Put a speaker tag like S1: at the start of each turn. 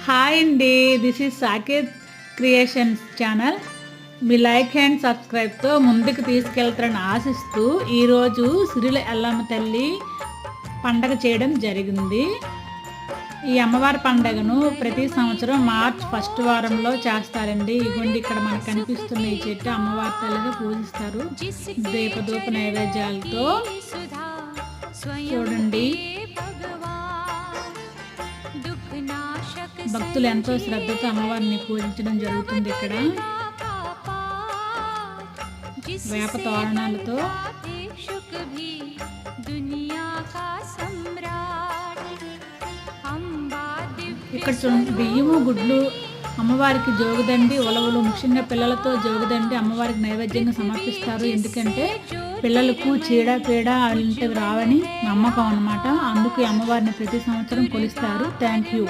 S1: Hi అండి, this is Saketh creations channel. మీ like and సబ్స్క్రైబ్తో ముందుకు తీసుకెళ్తారని ఆశిస్తూ ఈరోజు సిరిల ఎల్లమ్మ తల్లి పండగ చేయడం జరిగింది. ఈ అమ్మవారి పండగను ప్రతి సంవత్సరం మార్చ్ ఫస్ట్ వారంలో చేస్తారండి. ఇగోండి ఇక్కడ మనకు కనిపిస్తున్న ఈ చెట్టు అమ్మవారి తల్లిని పూజిస్తారు దీపధూప నైవేద్యాలతో. చూడండి, భక్తులు ఎంతో శ్రద్ధతో అమ్మవారిని పూజించడం జరుగుతుంది. ఇక్కడ వేప తోరణాలతో ఇక్కడ చూడండి, బియ్యము గుడ్లు అమ్మవారికి జోగుదండి, ఉలవలు ముఖ్యంగా పిల్లలతో జోగుదండి అమ్మవారికి నైవేద్యంగా సమర్పిస్తారు. ఎందుకంటే పిల్లలకు చీడ పీడ అలాంటివి రావని నమ్మకం అన్నమాట. అందుకు అమ్మవారిని ప్రతి సంవత్సరం కొలుస్తారు. Thank you.